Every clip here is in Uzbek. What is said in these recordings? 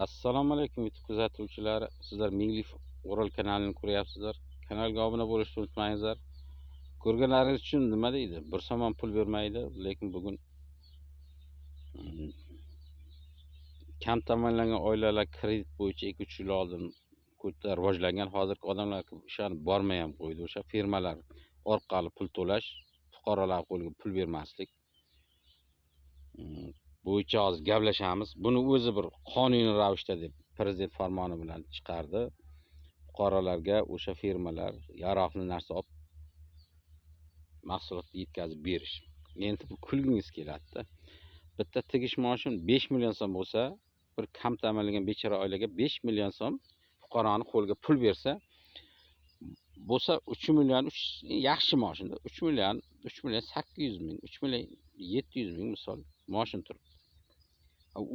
Assalomu alaykum YouTube kuzatuvchilari. Sizlar Milliy O'rol kanalini ko'ryapsizlar. Kanalga obuna bo'lishni unutmangizlar. Ko'rganlaringiz uchun nima deydi? Bir so'm ham pul bermaydi, lekin bugun kam ta'minlangan oilalar kredit bo'yicha 2-3 yil oldin ko'ta rivojlangan, hozirgi odamlar ishonib bormay ham qo'ydi. O'sha firmalar orqali pul to'lash, fuqarolar qo'liga pul bermaslik bo'yicha hozir gaplashamiz. Buni o'zi bir qonuniy ravishda deb prezident farmoni bilan chiqardi. Fuqarolarga o'sha firmalar yaroqli narsa olib mahsulotni yetkazib berish. Endi bu kulgingiz keladi-da. Bitta tegish mashin 5 million so'm bo'lsa, bir kam ta'minlangan bechora oilaga 5 million so'm fuqaroning qo'liga pul bersa, bo'lsa 3 million yaxshi mashinda 3 million 800 ming, 3 million 700 ming misol mashin turibdi.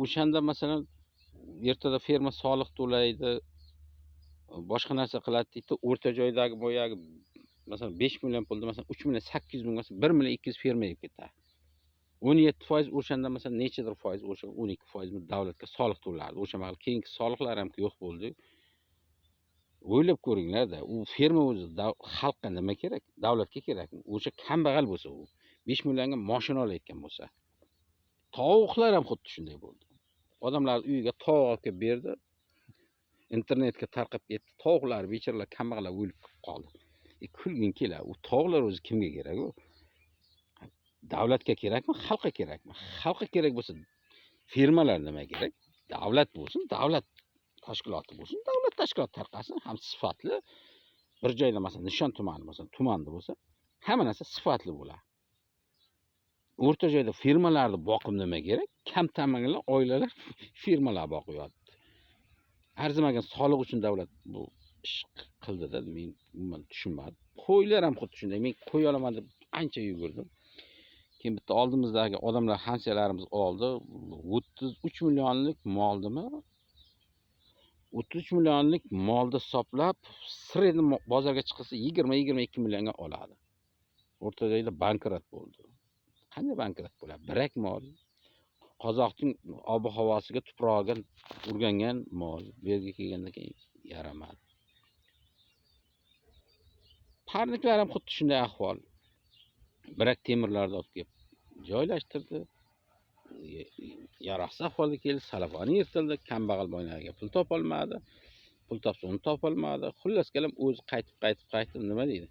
O'shanda masalan ertada firma soliq to'laydi, boshqa narsa qiladi deydi, o'rta joydagi boyagi masalan 5 million pulda masalan 3 million 800 ming bo'lsa 1 million 200 firma yeb ketadi. 17% o'shanda masalan nechadir foiz, o'sha 12% davlatga soliq to'lardi. O'sha mahal keyingi soliqlar ham yo'q bo'ldi. O'ylab ko'ringlar-da, u firma o'zi xalqqa nima kerak? Davlatga kerakmi? O'sha kambag'al bo'lsa u 5 millionga mashina olayotgan bo'lsa. Tovuqlar ham xuddi shunday bo'ldi. Odamlar uyiga tovuq olib kelib berdi. Internetga tarqab ketdi. Tovuqlar bechoralar kambag'allar o'lib qoldi. Kulging keladi. U tovuqlar o'zi kimga kerak u? Davlatga kerakmi, xalqqa kerakmi? Xalqqa kerak bo'lsa, firmalar nima kerak? Davlat bo'lsin, davlat tashkiloti bo'lsin, davlat tashkiloti tarqasin, ham sifatli. Bir joyda masalan Nishon tumani masalan tumanda bo'lsa, hamma narsa sifatli bo'ladi. O'rta joyda firmalarni boqib nima kerak? Kam ta'minlangan oilalar firmalar boqyapti. Arzimagan soliq uchun davlat bu ish qildi-da, men umuman tushunmadim. Qo'ylar ham xuddi shunday. Men qo'y olaman deb ancha yugurdim. Keyin bitta oldimizdagi odamlar hamsiyalarimiz oldi. 33 millionlik moldimi? 33 millionlik molni hisoblab, sireni bozorga chiqsa 20-22 millionga oladi. O'rta joyda bankrot bo'ldi. Qanday bankrot bo'ladi? Birak mol. Qozoqning ob-havosiga, tuprog'iga urgangan mol. Bu yerga kelgandan keyin yaramadi. Parniklar ham xuddi shunday ahvol. Birak temirlarni olib kelib joylashtirdi. Yaroqsiz ahvolga keldi, salafoni yirtildi, kambag'al boylarga pul topolmadi. Pul topsa uni topolmadi. Xullas kalam o'zi qaytib nima deydi?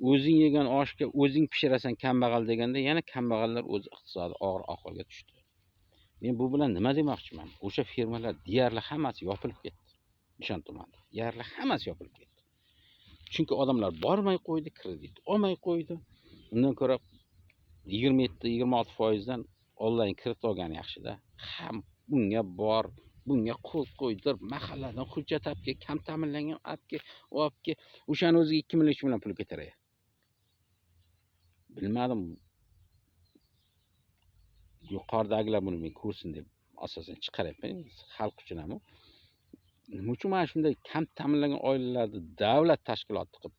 O'zing yegan oshga o'zing pishirasan kambag'al deganda yana kambag'allar o'z iqtisodiy og'ir ahvolga tushdi. Men bu bilan nima demoqchiman? O'sha firmalar deyarli hammasi yopilib ketdi. Nishon tumanida. Deyarli hammasi yopilib ketdi. Chunki odamlar bormay qo'ydi, kredit olmay qo'ydi. Undan ko'ra 27-26% dan onlayn kredit olgani yaxshi-da. Ham bunga bor, bunga qo'l qo'ydir, mahalladan hujjat olib kel, kam ta'minlangan olib kel, o'shani o'ziga 2 million 3 million pul ketaradi. Bilmadim. Yuqoridagilar buni men ko'rsin deb asosan chiqaryapman. Xalq uchun ham. Nima uchun mana shunday kam ta'minlangan oilalarni davlat tashkiloti qilib,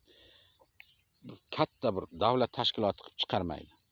katta bir davlat tashkiloti qilib chiqarmaydi?